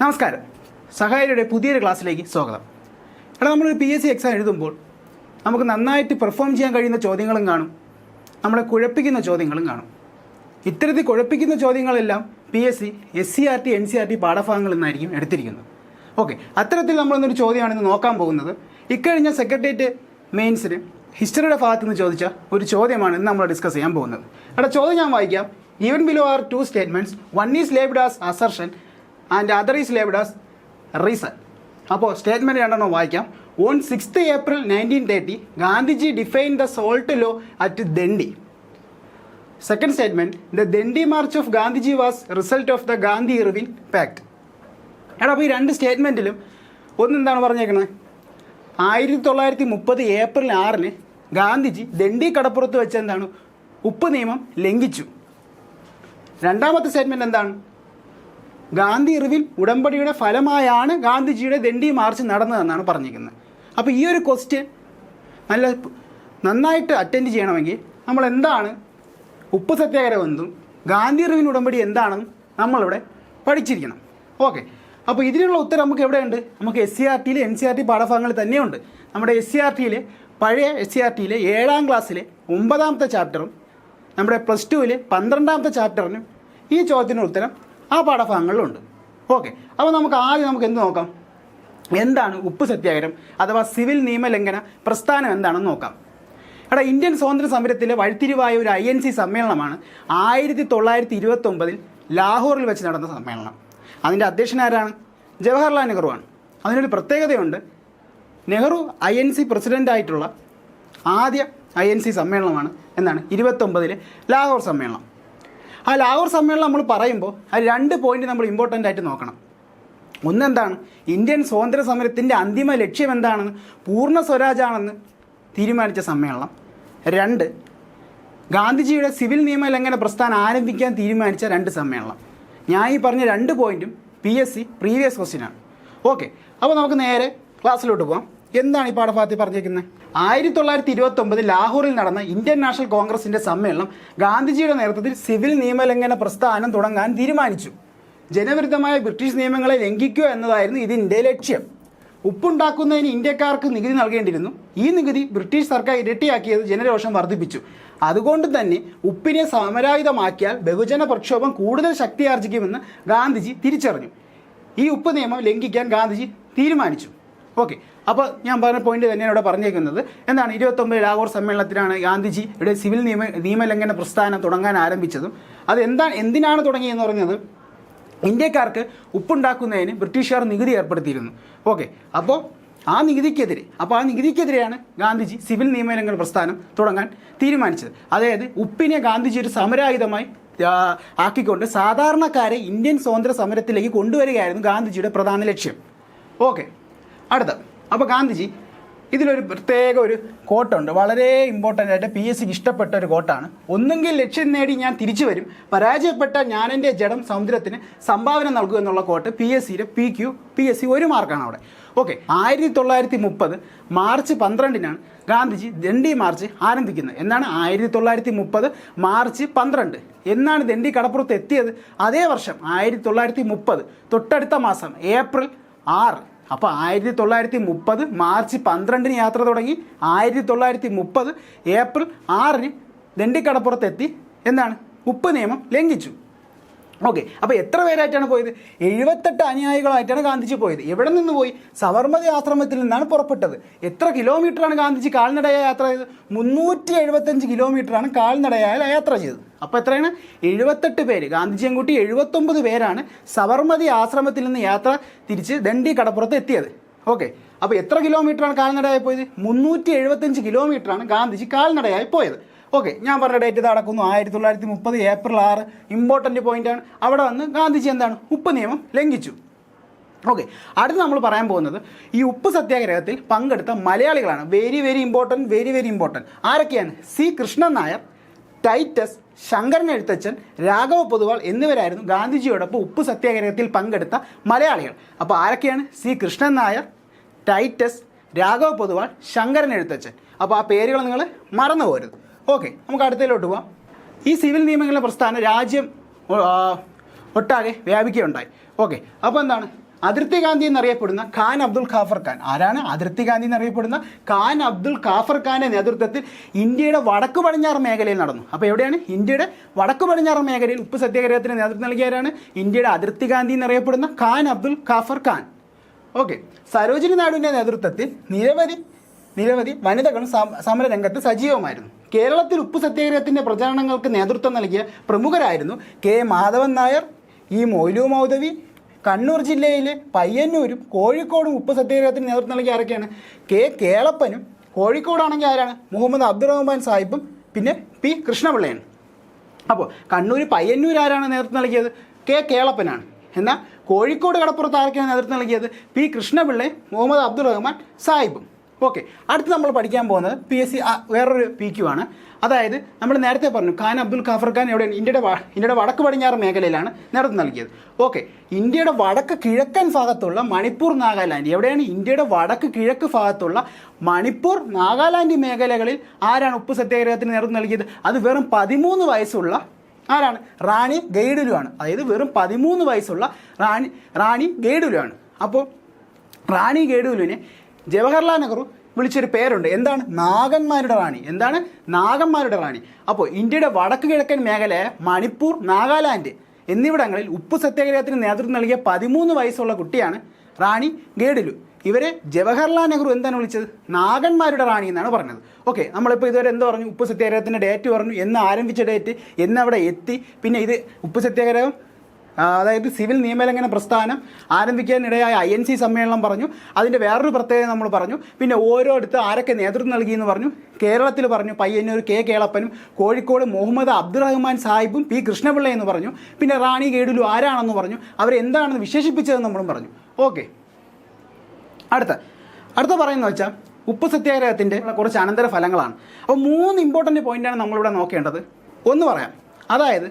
നമസ്കാരം. സഹായിയുടെ പുതിയൊരു ക്ലാസ്സിലേക്ക് സ്വാഗതം. എടാ, നമ്മളൊരു PSC എക്സാം എഴുതുമ്പോൾ നമുക്ക് നന്നായിട്ട് പെർഫോം ചെയ്യാൻ കഴിയുന്ന ചോദ്യങ്ങളും കാണും, നമ്മളെ കുഴപ്പിക്കുന്ന ചോദ്യങ്ങളും കാണും. ഇത്തരത്തിൽ കുഴപ്പിക്കുന്ന ചോദ്യങ്ങളെല്ലാം PSC SCRT NCRT പാഠഭാഗങ്ങളിൽ നിന്നായിരിക്കും എടുത്തിരിക്കുന്നത്. ഓക്കെ, അത്തരത്തിൽ നമ്മളൊന്നൊരു ചോദ്യമാണ് ഇന്ന് നോക്കാൻ പോകുന്നത്. ഇക്കഴിഞ്ഞ സെക്രട്ടേറിയറ്റ് മെയിൻസിന് ഹിസ്റ്ററിയുടെ ഭാഗത്ത് നിന്ന് ചോദിച്ച ഒരു ചോദ്യമാണ് ഇന്ന് നമ്മൾ ഡിസ്കസ് ചെയ്യാൻ പോകുന്നത്. എടാ, ചോദ്യം ഞാൻ വായിക്കാം. Given below are two statements. One is labeled as assertion and other is labeled as reason. അപ്പോൾ സ്റ്റേറ്റ്മെൻറ്റ് രണ്ടെണ്ണം വായിക്കാം. On 6th April 1930, Gandhiji defined the salt law at Dandi. Second statement, the Dandi march of Gandhiji was result of the Gandhi-Irwin Pact. എടാ, അപ്പോൾ ഈ രണ്ട് സ്റ്റേറ്റ്മെൻറ്റിലും ഒന്നെന്താണ് പറഞ്ഞേക്കുന്നത്? 1930 April 6 Gandhiji Dandi കടപ്പുറത്ത് വെച്ച് എന്താണ് ഉപ്പ് നിയമം ലംഘിച്ചു. രണ്ടാമത്തെ സ്റ്റേറ്റ്മെൻറ്റ് എന്താണ്? ഗാന്ധി ഇർവിൻ ഉടമ്പടിയുടെ ഫലമായാണ് ഗാന്ധിജിയുടെ ദണ്ഡി മാർച്ച് നടന്നതെന്നാണ് പറഞ്ഞിരിക്കുന്നത്. അപ്പോൾ ഈ ഒരു ക്വസ്റ്റ്യൻ നന്നായിട്ട് അറ്റൻഡ് ചെയ്യണമെങ്കിൽ നമ്മൾ എന്താണ് ഉപ്പ് സത്യാഗ്രഹം എന്തും ഗാന്ധി ഇർവിൻ ഉടമ്പടി എന്താണെന്നും നമ്മളിവിടെ പഠിച്ചിരിക്കണം. ഓക്കെ, അപ്പോൾ ഇതിനുള്ള ഉത്തരം നമുക്ക് എവിടെയുണ്ട്? നമുക്ക് SCRTയിൽ NCRT പാഠഭാഗങ്ങളിൽ തന്നെയുണ്ട്. നമ്മുടെ SCRTയിലെ പഴയ SCRTയിലെ 7ാം ക്ലാസ്സിലെ 9ാമത്തെ ചാപ്റ്ററും നമ്മുടെ +2 12ാമത്തെ ചാപ്റ്ററിനും ഈ ചോദ്യത്തിനുള്ള ഉത്തരം ആ പാഠഭാഗങ്ങളിലുണ്ട്. ഓക്കെ, അപ്പോൾ നമുക്ക് എന്ത് നോക്കാം? എന്താണ് ഉപ്പ് സത്യാഗ്രഹം അഥവാ സിവിൽ നിയമലംഘന പ്രസ്ഥാനം എന്താണെന്ന് നോക്കാം. എടാ, ഇന്ത്യൻ സ്വാതന്ത്ര്യ സമരത്തിലെ വഴിത്തിരിവായ ഒരു INC സമ്മേളനമാണ് 1929 ലാഹോറിൽ വെച്ച് നടന്ന സമ്മേളനം. അതിൻ്റെ അധ്യക്ഷനാരാണ്? ജവഹർലാൽ നെഹ്റുവാണ്. അതിനൊരു പ്രത്യേകതയുണ്ട്. നെഹ്റു INC പ്രസിഡൻ്റായിട്ടുള്ള ആദ്യ INC സമ്മേളനമാണ് എന്താണ് 29 ലാഹോർ സമ്മേളനം. ആ ലാഹോർ സമ്മേളനം നമ്മൾ പറയുമ്പോൾ ആ 2 പോയിന്റ് നമ്മൾ ഇമ്പോർട്ടൻ്റ് ആയിട്ട് നോക്കണം. ഒന്നെന്താണ്? ഇന്ത്യൻ സ്വാതന്ത്ര്യ സമരത്തിൻ്റെ അന്തിമ ലക്ഷ്യം എന്താണെന്ന് പൂർണ്ണ സ്വരാജാണെന്ന് തീരുമാനിച്ച സമ്മേളനം. 2, ഗാന്ധിജിയുടെ സിവിൽ നിയമലംഘന പ്രസ്ഥാനം ആരംഭിക്കാൻ തീരുമാനിച്ച 2 സമ്മേളനം. ഞാൻ ഈ പറഞ്ഞ 2 പോയിന്റും PSC പ്രീവിയസ് ക്വസ്റ്റ്യനാണ്. ഓക്കെ, അപ്പോൾ നമുക്ക് നേരെ ക്ലാസ്സിലോട്ട് പോകാം. എന്താണ് ഈ പാഠഭാഗത്തിൽ പറഞ്ഞിരിക്കുന്നത്? 1929 ലാഹോറിൽ നടന്ന ഇന്ത്യൻ നാഷണൽ കോൺഗ്രസിൻ്റെ സമ്മേളനം ഗാന്ധിജിയുടെ നേതൃത്വത്തിൽ സിവിൽ നിയമലംഘന പ്രസ്ഥാനം തുടങ്ങാൻ തീരുമാനിച്ചു. ജനവിരുദ്ധമായ ബ്രിട്ടീഷ് നിയമങ്ങളെ ലംഘിക്കുക എന്നതായിരുന്നു ഇതിൻ്റെ ലക്ഷ്യം. ഉപ്പുണ്ടാക്കുന്നതിന് ഇന്ത്യക്കാർക്ക് നികുതി നൽകേണ്ടിയിരുന്നു. ഈ നികുതി ബ്രിട്ടീഷ് സർക്കാർ ഇരട്ടിയാക്കിയത് ജനരോഷം വർദ്ധിപ്പിച്ചു. അതുകൊണ്ട് തന്നെ ഉപ്പിനെ സമരായുധമാക്കിയാൽ ബഹുജന പ്രക്ഷോഭം കൂടുതൽ ശക്തിയാർജിക്കുമെന്ന് ഗാന്ധിജി തിരിച്ചറിഞ്ഞു. ഈ ഉപ്പ് നിയമം ലംഘിക്കാൻ ഗാന്ധിജി തീരുമാനിച്ചു. ഓക്കെ, അപ്പോൾ ഞാൻ പറഞ്ഞ പോയിന്റ് തന്നെയാണ് ഇവിടെ പറഞ്ഞേക്കുന്നത്. എന്താണ്? 29 ലാഹോർ സമ്മേളനത്തിലാണ് ഗാന്ധിജിയുടെ സിവിൽ നിയമലംഘന പ്രസ്ഥാനം തുടങ്ങാൻ ആരംഭിച്ചതും. അത് എന്തിനാണ് തുടങ്ങിയെന്ന് പറഞ്ഞത്? ഇന്ത്യക്കാർക്ക് ഉപ്പുണ്ടാക്കുന്നതിന് ബ്രിട്ടീഷുകാർ നികുതി ഏർപ്പെടുത്തിയിരുന്നു. ഓക്കെ, അപ്പോൾ ആ നികുതിക്കെതിരെയാണ് ഗാന്ധിജി സിവിൽ നിയമലംഘന പ്രസ്ഥാനം തുടങ്ങാൻ തീരുമാനിച്ചത്. അതായത് ഉപ്പിനെ ഗാന്ധിജി ഒരു സമരായുധമായി ആക്കിക്കൊണ്ട് സാധാരണക്കാരെ ഇന്ത്യൻ സ്വാതന്ത്ര്യ സമരത്തിലേക്ക് കൊണ്ടുവരികയായിരുന്നു ഗാന്ധിജിയുടെ പ്രധാന ലക്ഷ്യം. ഓക്കെ, അടുത്ത, അപ്പോൾ ഗാന്ധിജി ഇതിലൊരു പ്രത്യേക ഒരു കോട്ടുണ്ട്, വളരെ ഇമ്പോർട്ടൻ്റ് ആയിട്ട് PSCക്ക് ഇഷ്ടപ്പെട്ട ഒരു കോട്ടാണ്. ഒന്നെങ്കിൽ ലക്ഷ്യം നേടി ഞാൻ തിരിച്ചു വരും, പരാജയപ്പെട്ട ഞാൻ എൻ്റെ ജഡം സമുദ്രത്തിന് സംഭാവന നൽകുക എന്നുള്ള കോട്ട് PSCയുടെ PSC 1 മാർക്കാണ് അവിടെ. Okay, 1930 March 12 Gandhiji Dandi March ആരംഭിക്കുന്നത്. എന്നാണ് 1930 മാർച്ച് 12 എന്നാണ് ദണ്ഡി കടപ്പുറത്ത് എത്തിയത്. അതേ വർഷം 1930 തൊട്ടടുത്ത മാസം ഏപ്രിൽ 6. അപ്പോൾ 1930 മാർച്ച് 12 യാത്ര തുടങ്ങി 1930 ഏപ്രിൽ 6 ദണ്ഡി കടപ്പുറത്തെത്തി എന്താണ് ഉപ്പ് നിയമം ലംഘിച്ചു. ഓക്കെ, അപ്പോൾ എത്ര പേരായിട്ടാണ് പോയത്? 78 അനുയായികളായിട്ടാണ് ഗാന്ധിജി പോയത്. എവിടെ നിന്ന് പോയി? സബർമതി ആശ്രമത്തിൽ നിന്നാണ് പുറപ്പെട്ടത്. എത്ര കിലോമീറ്ററാണ് ഗാന്ധിജി കാൽനടയായി യാത്ര ചെയ്തത്? 375 കിലോമീറ്ററാണ് കാൽനടയായി യാത്ര ചെയ്തത്. അപ്പോൾ എത്രയാണ്? 78 പേര്. ഗാന്ധിജിയും കൂട്ടി 79 പേരാണ് സബർമതി ആശ്രമത്തിൽ നിന്ന് യാത്ര തിരിച്ച് ദണ്ഡി കടപ്പുറത്ത് എത്തിയത്. ഓക്കെ, അപ്പോൾ എത്ര കിലോമീറ്ററാണ് കാൽനടയായി പോയത്? 375 കിലോമീറ്ററാണ് ഗാന്ധിജി കാൽനടയായി പോയത്. ഓക്കെ, ഞാൻ പറഞ്ഞ ഡേറ്റ് ഇത് നടക്കുന്നു 1930 ഏപ്രിൽ 6. ഇമ്പോർട്ടൻ്റ് പോയിൻ്റാണ്. അവിടെ വന്ന് ഗാന്ധിജി എന്താണ് ഉപ്പ് നിയമം ലംഘിച്ചു. ഓക്കെ, അടുത്ത് നമ്മൾ പറയാൻ പോകുന്നത് ഈ ഉപ്പ് സത്യാഗ്രഹത്തിൽ പങ്കെടുത്ത മലയാളികളാണ്. Very important. ആരൊക്കെയാണ്? C. കൃഷ്ണൻ നായർ, ടൈറ്റസ്, ശങ്കരൻ എഴുത്തച്ഛൻ, രാഘവ പൊതുവാൾ എന്നിവരായിരുന്നു ഗാന്ധിജിയോടൊപ്പം ഉപ്പ് സത്യാഗ്രഹത്തിൽ പങ്കെടുത്ത മലയാളികൾ. അപ്പോൾ ആരൊക്കെയാണ്? C. കൃഷ്ണൻ നായർ, ടൈറ്റസ്, രാഘവ പൊതുവാൾ, ശങ്കരൻ എഴുത്തച്ഛൻ. അപ്പോൾ ആ പേരുകൾ നിങ്ങൾ മറന്നു പോരുത്. ഓക്കെ, നമുക്ക് അടുത്തതിലോട്ട് പോവാം. ഈ സിവിൽ നിയമങ്ങളുടെ പ്രസ്ഥാനം രാജ്യം ഒട്ടാകെ വ്യാപിക്കുകയുണ്ടായി. ഓക്കെ, അപ്പോൾ എന്താണ് അതിർത്തി ഗാന്ധി എന്നറിയപ്പെടുന്ന ഖാൻ അബ്ദുൽ ഖാഫർ ഖാൻ. ആരാണ് അതിർത്തി ഗാന്ധി എന്നറിയപ്പെടുന്ന ഖാൻ അബ്ദുൽ ഖാഫർ ഖാൻ്റെ നേതൃത്വത്തിൽ ഇന്ത്യയുടെ വടക്കു പടിഞ്ഞാറ് മേഖലയിൽ നടന്നു. അപ്പോൾ എവിടെയാണ്? ഇന്ത്യയുടെ വടക്കു പടിഞ്ഞാറ് മേഖലയിൽ ഉപ്പ് സത്യാഗ്രഹത്തിന് നേതൃത്വം നൽകിയവരാണ് ഇന്ത്യയുടെ അതിർത്തി ഗാന്ധി എന്നറിയപ്പെടുന്ന ഖാൻ അബ്ദുൽ ഖാഫർ ഖാൻ. ഓക്കെ. സരോജിനി നായിഡുവിൻ്റെ നേതൃത്വത്തിൽ നിരവധി വനിതകളും സമരരംഗത്ത് സജീവമായിരുന്നു. കേരളത്തിൽ ഉപ്പ് സത്യാഗ്രഹത്തിൻ്റെ പ്രചാരണങ്ങൾക്ക് നേതൃത്വം നൽകിയ പ്രമുഖരായിരുന്നു കെ മാധവൻ നായർ, ഇ മൊയ്ലു മൗദവി. കണ്ണൂർ ജില്ലയിലെ പയ്യന്നൂരും കോഴിക്കോടും ഉപ്പ് സത്യാഗ്രഹത്തിന് നേതൃത്വം നൽകിയ ആരൊക്കെയാണ്? കെ കേളപ്പനും. കോഴിക്കോടാണെങ്കിൽ ആരാണ്? മുഹമ്മദ് അബ്ദുറഹ്മാൻ സാഹിബും പിന്നെ പി കൃഷ്ണപിള്ളയാണ്. അപ്പോൾ കണ്ണൂർ പയ്യന്നൂർ ആരാണ് നേതൃത്വം നൽകിയത്? കെ കേളപ്പനാണ്. എന്നാൽ കോഴിക്കോട് കടപ്പുറത്ത് ആരൊക്കെയാണ് നേതൃത്വം നൽകിയത്? പി കൃഷ്ണപിള്ളയും മുഹമ്മദ് അബ്ദുറഹ്മാൻ സാഹിബും. ഓക്കെ. അടുത്ത് നമ്മൾ പഠിക്കാൻ പോകുന്നത് PSC വേറൊരു PQ ആണ്. അതായത് നമ്മൾ നേരത്തെ പറഞ്ഞു ഖാൻ അബ്ദുൽ ഖാഫർ ഖാൻ എവിടെയാണ്? ഇന്ത്യയുടെ വടക്ക് പടിഞ്ഞാറ് മേഖലയിലാണ് നേതൃത്വം നൽകിയത്. ഓക്കെ. ഇന്ത്യയുടെ വടക്ക് കിഴക്കൻ ഭാഗത്തുള്ള മണിപ്പൂർ, നാഗാലാൻഡ്. എവിടെയാണ്? ഇന്ത്യയുടെ വടക്ക് കിഴക്ക് ഭാഗത്തുള്ള മണിപ്പൂർ, നാഗാലാൻഡ് മേഖലകളിൽ ആരാണ് ഉപ്പ് സത്യാഗ്രഹത്തിന് നേതൃത്വം നൽകിയത്? അത് വെറും 13 വയസ്സുള്ള ആരാണ്? റാണി ഗൈഡിലു ആണ്. അതായത് വെറും 13 വയസ്സുള്ള റാണി ഗൈഡിലു ആണ്. അപ്പോൾ റാണി ഗൈഡിലുവിനെ ജവഹർലാൽ നെഹ്റു വിളിച്ചൊരു പേരുണ്ട്. എന്താണ്? നാഗന്മാരുടെ റാണി. എന്താണ്? നാഗന്മാരുടെ റാണി. അപ്പോൾ ഇന്ത്യയുടെ വടക്ക് കിഴക്കൻ മേഖലയായ മണിപ്പൂർ, നാഗാലാൻഡ് എന്നിവിടങ്ങളിൽ ഉപ്പ് സത്യാഗ്രഹത്തിന് നേതൃത്വം നൽകിയ 13 വയസ്സുള്ള കുട്ടിയാണ് റാണി ഗൈഡിലു. ഇവരെ ജവഹർലാൽ നെഹ്റു എന്താണ് വിളിച്ചത്? നാഗന്മാരുടെ റാണി എന്നാണ് പറഞ്ഞത്. ഓക്കെ. നമ്മളിപ്പോൾ ഇതുവരെ എന്ത് പറഞ്ഞു? ഉപ്പ് സത്യാഗ്രഹത്തിൻ്റെ ഡേറ്റ് പറഞ്ഞു, എന്ന് ആരംഭിച്ച ഡേറ്റ്, എന്ന് അവിടെ എത്തി, പിന്നെ ഇത് ഉപ്പ് സത്യാഗ്രഹം അതായത് സിവിൽ നിയമലംഘന പ്രസ്ഥാനം ആരംഭിക്കാനിടയായ INC സമ്മേളനം പറഞ്ഞു. അതിൻ്റെ വേറൊരു പ്രത്യേകത നമ്മൾ പറഞ്ഞു. പിന്നെ ഓരോരുത്തർ ആരൊക്കെ നേതൃത്വം നൽകിയെന്ന് പറഞ്ഞു. കേരളത്തിൽ പറഞ്ഞു പയ്യന്നൂർ കെ കേളപ്പനും, കോഴിക്കോട് മുഹമ്മദ് അബ്ദുറഹ്മാൻ സാഹിബും പി കൃഷ്ണപിള്ള എന്ന് പറഞ്ഞു. പിന്നെ റാണി ഗൈഡിലു ആരാണെന്ന് പറഞ്ഞു. അവരെന്താണെന്ന് വിശേഷിപ്പിച്ചതെന്ന് നമ്മളും പറഞ്ഞു. ഓക്കെ. അടുത്ത പറയുന്നത് വെച്ചാൽ ഉപ്പ് സത്യാഗ്രഹത്തിൻ്റെ കുറച്ച് അനന്തര ഫലങ്ങളാണ്. അപ്പോൾ 3 ഇമ്പോർട്ടൻ്റ് പോയിൻ്റാണ് നമ്മളിവിടെ നോക്കേണ്ടത്. ഒന്ന് പറയാം. അതായത്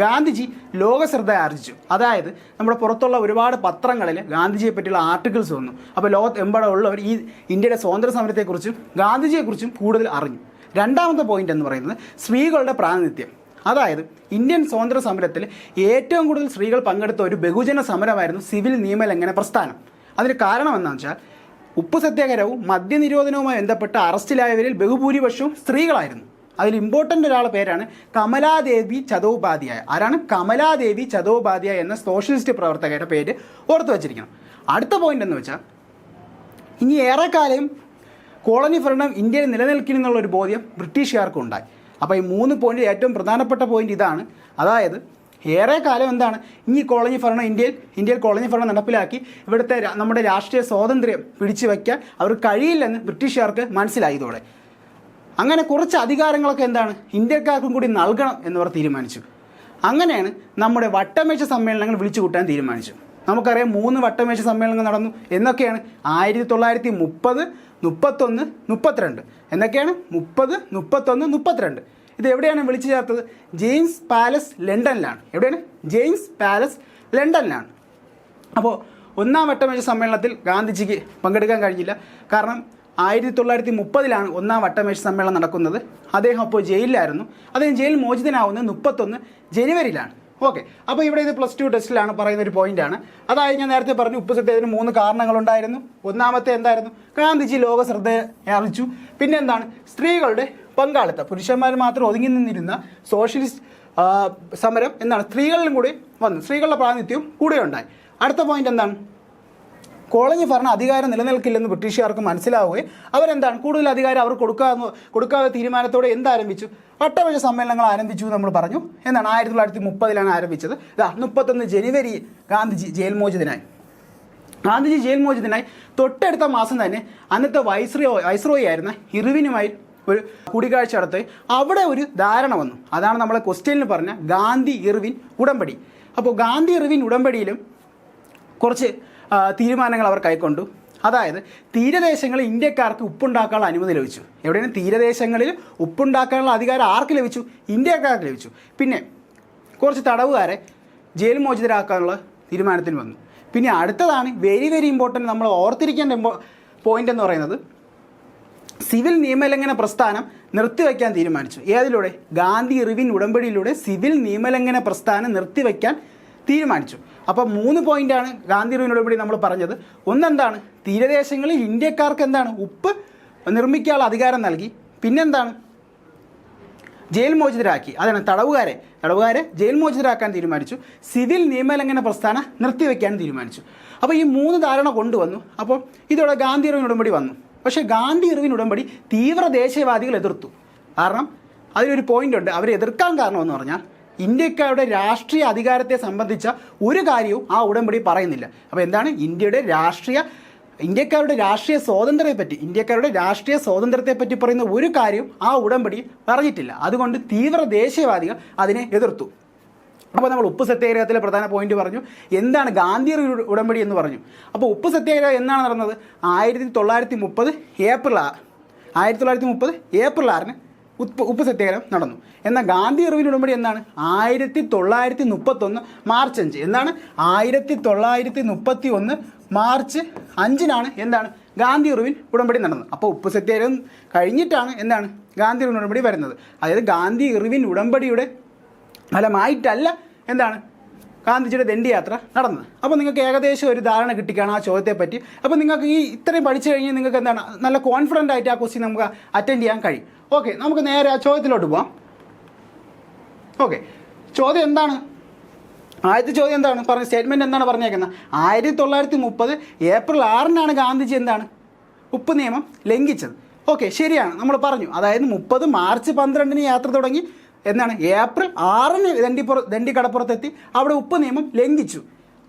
ഗാന്ധിജി ലോകശ്രദ്ധ ആർജിച്ചു. അതായത് നമ്മുടെ പുറത്തുള്ള ഒരുപാട് പത്രങ്ങളിൽ ഗാന്ധിജിയെ പറ്റിയുള്ള ആർട്ടിക്കിൾസ് വന്നു. അപ്പോൾ ലോകത്തെമ്പാടുള്ളവർ ഈ ഇന്ത്യയുടെ സ്വാതന്ത്ര്യ സമരത്തെക്കുറിച്ചും ഗാന്ധിജിയെക്കുറിച്ചും കൂടുതൽ അറിഞ്ഞു. രണ്ടാമത്തെ പോയിന്റ് എന്ന് പറയുന്നത് സ്ത്രീകളുടെ പ്രാതിനിധ്യം. അതായത് ഇന്ത്യൻ സ്വാതന്ത്ര്യ സമരത്തിൽ ഏറ്റവും കൂടുതൽ സ്ത്രീകൾ പങ്കെടുത്ത ഒരു ബഹുജന സമരമായിരുന്നു സിവിൽ നിയമലംഘന പ്രസ്ഥാനം. അതിന് കാരണം എന്താണെന്ന് വെച്ചാൽ ഉപ്പ് സത്യാഗ്രഹവും മദ്യനിരോധനവുമായി ബന്ധപ്പെട്ട് അറസ്റ്റിലായവരിൽ ബഹുഭൂരിപക്ഷവും സ്ത്രീകളായിരുന്നു. അതിൽ ഇമ്പോർട്ടൻ്റ് ഒരാളുടെ പേരാണ് കമലാദേവി ചതോപാധ്യായ. ആരാണ്? കമലാദേവി ചതോപാധ്യായ എന്ന സോഷ്യലിസ്റ്റ് പ്രവർത്തകരുടെ പേര് ഓർത്തു വച്ചിരിക്കണം. അടുത്ത പോയിന്റ് എന്ന് വെച്ചാൽ ഇനി ഏറെക്കാലം കോളനി ഭരണം ഇന്ത്യയിൽ നിലനിൽക്കുമെന്നുള്ളൊരു ബോധ്യം ബ്രിട്ടീഷുകാർക്ക് ഉണ്ടായി. അപ്പോൾ ഈ 3 പോയിന്റ് ഏറ്റവും പ്രധാനപ്പെട്ട പോയിന്റ് ഇതാണ്. അതായത് ഏറെക്കാലം എന്താണ് ഇനി കോളനി ഭരണം ഇന്ത്യയിൽ കോളനി ഭരണം നടപ്പിലാക്കി ഇവിടുത്തെ നമ്മുടെ രാഷ്ട്രീയ സ്വാതന്ത്ര്യം പിടിച്ചു വയ്ക്കാൻ അവർക്ക് കഴിയില്ലെന്ന് ബ്രിട്ടീഷുകാർക്ക് മനസ്സിലായതോടെ അങ്ങനെ കുറച്ച് അധികാരങ്ങളൊക്കെ എന്താണ് ഇന്ത്യക്കാർക്കും കൂടി നൽകണം എന്നവർ തീരുമാനിച്ചു. അങ്ങനെയാണ് നമ്മുടെ വട്ടമേശ സമ്മേളനങ്ങൾ വിളിച്ചു കൂട്ടാൻ തീരുമാനിച്ചു. നമുക്കറിയാം 3 വട്ടമേശ സമ്മേളനങ്ങൾ നടന്നു. എന്നൊക്കെയാണ്? 1930, 31, 32. എന്നൊക്കെയാണ്? 30, 31, 32. ഇത് എവിടെയാണ് വിളിച്ചു ചേർത്തത്? ജെയിംസ് പാലസ്, ലണ്ടനിലാണ്. എവിടെയാണ്? ജെയിംസ് പാലസ്, ലണ്ടനിലാണ്. അപ്പോൾ 1-ാം വട്ടമേശ സമ്മേളനത്തിൽ ഗാന്ധിജിക്ക് പങ്കെടുക്കാൻ കഴിഞ്ഞില്ല. കാരണം 1930 1-ാം വട്ടമേശ സമ്മേളനം നടക്കുന്നത്. അദ്ദേഹം അപ്പോൾ ജയിലിലായിരുന്നു. അദ്ദേഹം ജയിൽ മോചിതനാവുന്നത് 31 ജനുവരിയിലാണ്. ഓക്കെ. അപ്പോൾ ഇവിടെ ഇത് +2 ടെസ്റ്റിലാണ് പറയുന്ന ഒരു പോയിന്റാണ്. അതായത് ഞാൻ നേരത്തെ പറഞ്ഞു ഉപ്പ് സത്യാഗ്രഹത്തിന് 3 കാരണങ്ങളുണ്ടായിരുന്നു. ഒന്നാമത്തെ എന്തായിരുന്നു? ഗാന്ധിജി ലോക ശ്രദ്ധ ആർജിച്ചു. പിന്നെ എന്താണ്? സ്ത്രീകളുടെ പങ്കാളിത്തം. പുരുഷന്മാർ മാത്രം ഒതുങ്ങി നിന്നിരുന്ന സോഷ്യലിസ്റ്റ് സമരം എന്താണ് സ്ത്രീകളിലും കൂടി വന്നു. സ്ത്രീകളുടെ പ്രാതിനിധ്യവും കൂടെ ഉണ്ടായി. അടുത്ത പോയിന്റ് എന്താണ്? കോളനി ഭരണ അധികാരം നിലനിൽക്കില്ലെന്ന് ബ്രിട്ടീഷുകാർക്ക് മനസ്സിലാവുകയും അവരെന്താണ് കൂടുതൽ അധികാരം അവർ കൊടുക്കാതെ തീരുമാനത്തോടെ എന്താരംഭിച്ചു? വട്ടമേശ സമ്മേളനങ്ങൾ ആരംഭിച്ചു നമ്മൾ പറഞ്ഞു. എന്നാണ് 1930 ആരംഭിച്ചത്. 31 ജനുവരി ഗാന്ധിജി ജയിൽ മോചിതനായി. തൊട്ടടുത്ത മാസം തന്നെ അന്നത്തെ വൈസ്രോയി ആയിരുന്ന ഇർവിനുമായി ഒരു കൂടിക്കാഴ്ച നടത്തി. അവിടെ ഒരു ധാരണ വന്നു. അതാണ് നമ്മളെ ക്വസ്റ്റ്യനിൽ പറഞ്ഞ ഗാന്ധി ഇർവിൻ ഉടമ്പടി. അപ്പോൾ ഗാന്ധി ഇർവിൻ ഉടമ്പടിയിലും കുറച്ച് തീരുമാനങ്ങൾ അവർ കൈക്കൊണ്ടു. അതായത് തീരദേശങ്ങളിൽ ഇന്ത്യക്കാർക്ക് ഉപ്പുണ്ടാക്കാനുള്ള അനുമതി ലഭിച്ചു. എവിടെയാണ്? തീരദേശങ്ങളിൽ ഉപ്പുണ്ടാക്കാനുള്ള അധികാരം ആർക്ക് ലഭിച്ചു? ഇന്ത്യക്കാർക്ക് ലഭിച്ചു. പിന്നെ കുറച്ച് തടവുകാരെ ജയിൽ മോചിതരാക്കാനുള്ള തീരുമാനത്തിന് വന്നു. പിന്നെ അടുത്തതാണ് വെരി ഇമ്പോർട്ടൻറ്റ് നമ്മൾ ഓർത്തിരിക്കേണ്ട പോയിന്റ് എന്ന് പറയുന്നത് സിവിൽ നിയമലംഘന പ്രസ്ഥാനം നിർത്തിവെക്കാൻ തീരുമാനിച്ചു. ഏതിലൂടെ? ഗാന്ധി ഇർവിൻ ഉടമ്പടിയിലൂടെ സിവിൽ നിയമലംഘന പ്രസ്ഥാനം നിർത്തിവെക്കാൻ തീരുമാനിച്ചു. അപ്പോൾ 3 പോയിൻ്റാണ് ഗാന്ധി ഇർവിൻ ഉടമ്പടി നമ്മൾ പറഞ്ഞത്. ഒന്നെന്താണ്, തീരദേശങ്ങളിൽ ഇന്ത്യക്കാർക്ക് എന്താണ് ഉപ്പ് നിർമ്മിക്കാനുള്ള അധികാരം നൽകി. പിന്നെന്താണ്, ജയിൽ മോചിതരാക്കി. അതാണ് തടവുകാരെ ജയിൽ മോചിതരാക്കാൻ തീരുമാനിച്ചു. സിവിൽ നിയമലംഘന പ്രസ്ഥാനം നിർത്തിവെക്കാൻ തീരുമാനിച്ചു. അപ്പോൾ ഈ 3 ധാരണ കൊണ്ടുവന്നു. അപ്പോൾ ഇതോടെ ഗാന്ധി ഇർവിൻ ഉടമ്പടി വന്നു. പക്ഷേ ഗാന്ധി ഇർവിൻ ഉടമ്പടി തീവ്ര ദേശീയവാദികൾ എതിർത്തു. കാരണം അതിലൊരു പോയിന്റ് ഉണ്ട്. അവർ എതിർക്കാൻ കാരണമെന്ന് പറഞ്ഞാൽ ഇന്ത്യക്കാരുടെ രാഷ്ട്രീയ അധികാരത്തെ സംബന്ധിച്ച ഒരു കാര്യവും ആ ഉടമ്പടി പറയുന്നില്ല. അപ്പോൾ എന്താണ്, ഇന്ത്യക്കാരുടെ രാഷ്ട്രീയ സ്വാതന്ത്ര്യത്തെപ്പറ്റി പറയുന്ന ഒരു കാര്യവും ആ ഉടമ്പടി പറഞ്ഞിട്ടില്ല. അതുകൊണ്ട് തീവ്ര ദേശീയവാദികൾ അതിനെ എതിർത്തു. അപ്പോൾ നമ്മൾ ഉപ്പ് സത്യാഗ്രഹത്തിലെ പ്രധാന പോയിന്റ് പറഞ്ഞു. എന്താണ് ഗാന്ധി ഇർവിൻ ഉടമ്പടി എന്ന് പറഞ്ഞു. അപ്പോൾ ഉപ്പ് സത്യാഗ്രഹം എന്നാണ് നടന്നത്? 1930 ഏപ്രിൽ 6 ഉപ്പ് സത്യാഗ്രഹം നടന്നു. എന്നാൽ ഗാന്ധി ഇർവിൻ ഉടമ്പടി എന്നാണ്? 1931 മാർച്ച് 5. എന്താണ്, 1931 മാർച്ച് 5 എന്താണ് ഗാന്ധി ഇർവിൻ ഉടമ്പടി നടന്നത്. അപ്പോൾ ഉപ്പ് സത്യാഗ്രഹം കഴിഞ്ഞിട്ടാണ് എന്താണ് ഗാന്ധി ഇർവിൻ ഉടമ്പടി വരുന്നത്. അതായത് ഗാന്ധി ഇർവിൻ ഉടമ്പടിയുടെ ഫലമായിട്ടല്ല എന്താണ് ഗാന്ധിജിയുടെ ദണ്ഡി യാത്ര നടന്നത്. അപ്പോൾ നിങ്ങൾക്ക് ഏകദേശം ഒരു ധാരണ കിട്ടിക്കാണ് ആ ചോദ്യത്തെപ്പറ്റി. അപ്പോൾ നിങ്ങൾക്ക് ഈ ഇത്രയും പഠിച്ചു കഴിഞ്ഞാൽ നിങ്ങൾക്ക് എന്താണ് നല്ല കോൺഫിഡൻ്റ് ആയിട്ട് ആ ക്വസ്റ്റ്യൻ നമുക്ക് അറ്റൻഡ് ചെയ്യാൻ കഴിയും. ഓക്കെ, നമുക്ക് നേരെ ആ ചോദ്യത്തിലോട്ട് പോവാം. ഓക്കെ, ചോദ്യം എന്താണ്? ആദ്യത്തെ ചോദ്യം എന്താണ് പറഞ്ഞ സ്റ്റേറ്റ്മെൻറ്റ് എന്താണ് പറഞ്ഞേക്കുന്നത്? 1930 ഏപ്രിൽ 6 ഗാന്ധിജി എന്താണ് ഉപ്പ് നിയമം ലംഘിച്ചത്. ഓക്കെ, ശരിയാണ്, നമ്മൾ പറഞ്ഞു. അതായത് 30 മാർച്ച് 12 യാത്ര തുടങ്ങി. എന്താണ്, ഏപ്രിൽ 6 ദണ്ഡി കടപ്പുറത്തെത്തി അവിടെ ഉപ്പ് നിയമം ലംഘിച്ചു.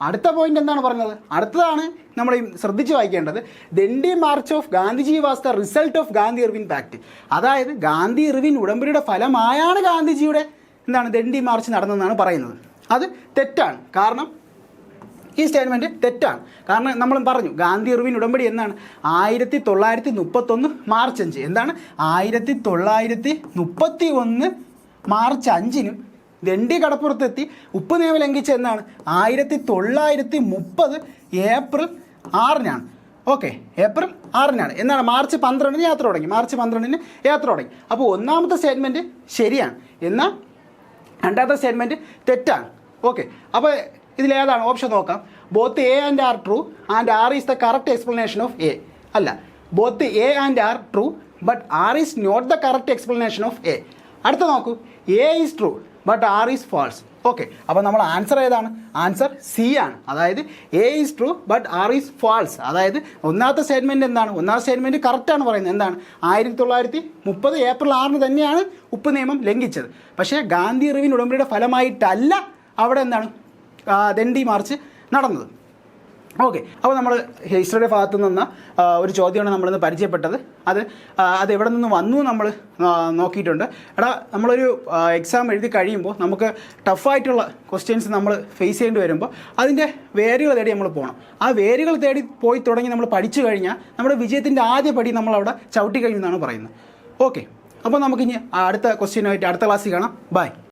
അടുത്ത പോയിന്റ് എന്താണ് പറഞ്ഞത്? അടുത്തതാണ് നമ്മൾ ശ്രദ്ധിച്ച് വായിക്കേണ്ടത്. Dandi march of Gandhiji was the result of Gandhi Irwin pact. അതായത് ഗാന്ധി ഇർവിൻ ഉടമ്പടിയുടെ ഫലമായാണ് ഗാന്ധിജിയുടെ എന്താണ് ദണ്ഡി മാർച്ച് നടന്നതെന്നാണ് പറയുന്നത്. അത് തെറ്റാണ്. കാരണം ഈ സ്റ്റേറ്റ്മെൻറ്റ് തെറ്റാണ്. കാരണം നമ്മൾ പറഞ്ഞു ഗാന്ധി ഇർവിൻ ഉടമ്പടി എന്നാണ് 1931 മാർച്ച് 5. എന്താണ്, 1931 മാർച്ച് 5 ദണ്ഡി കടപ്പുറത്തെത്തി ഉപ്പ് നിയമം ലംഘിച്ച എന്നാണ് 1930 ഏപ്രിൽ 6. ഓക്കെ, ഏപ്രിൽ 6 എന്നാണ് മാർച്ച് 12 യാത്ര തുടങ്ങി. അപ്പോൾ ഒന്നാമത്തെ സ്റ്റേറ്റ്മെൻറ്റ് ശരിയാണ്, എന്നാൽ രണ്ടാമത്തെ സ്റ്റേറ്റ്മെൻറ്റ് തെറ്റാണ്. ഓക്കെ, അപ്പോൾ ഇതിലേതാണ് ഓപ്ഷൻ നോക്കാം. Both A and R true and R is the correct explanation of A. അല്ല, both A and R true but R is not the correct explanation of A. അടുത്ത നോക്കൂ, A is true but R is false. Okay, അപ്പോൾ നമ്മൾ answer ഏതാണ്? Answer C ആണ്. അതായത് A is true but R is false. അതായത് ഒന്നാമത്തെ statement എന്താണ്? ഒന്നാമത്തെ സ്റ്റേറ്റ്മെൻറ്റ് കറക്റ്റാണ് പറയുന്നത്. എന്താണ്, 1930 ഏപ്രിൽ 6 തന്നെയാണ് ഉപ്പ് നിയമം ലംഘിച്ചത്. പക്ഷേ ഗാന്ധി ഇർവിൻ ഉടമ്പടിയുടെ ഫലമായിട്ടല്ല അവിടെ എന്താണ് ദണ്ഡി മാർച്ച് നടന്നത്. ഓക്കെ, അപ്പോൾ നമ്മൾ ഹിസ്റ്ററിയുടെ ഭാഗത്തു നിന്ന് ഒരു ചോദ്യമാണ് നമ്മളിന്ന് പരിചയപ്പെട്ടത്. അത് എവിടെ നിന്ന് വന്നു നമ്മൾ നോക്കിയിട്ടുണ്ട്. നമ്മളൊരു എക്സാം എഴുതി കഴിയുമ്പോൾ നമുക്ക് ടഫായിട്ടുള്ള ക്വസ്റ്റ്യൻസ് നമ്മൾ ഫേസ് ചെയ്യേണ്ടി വരുമ്പോൾ അതിൻ്റെ വേരുകൾ തേടി നമ്മൾ പോകണം. ആ വേരുകൾ തേടി പോയി തുടങ്ങി നമ്മൾ പഠിച്ചു കഴിഞ്ഞാൽ നമ്മുടെ വിജയത്തിൻ്റെ ആദ്യ പടി നമ്മളവിടെ ചവിട്ടി കഴിയുമെന്നാണ് പറയുന്നത്. ഓക്കെ, അപ്പോൾ നമുക്കിനി അടുത്ത ക്വസ്റ്റ്യനുമായിട്ട് അടുത്ത ക്ലാസ്സിൽ കാണാം. ബൈ.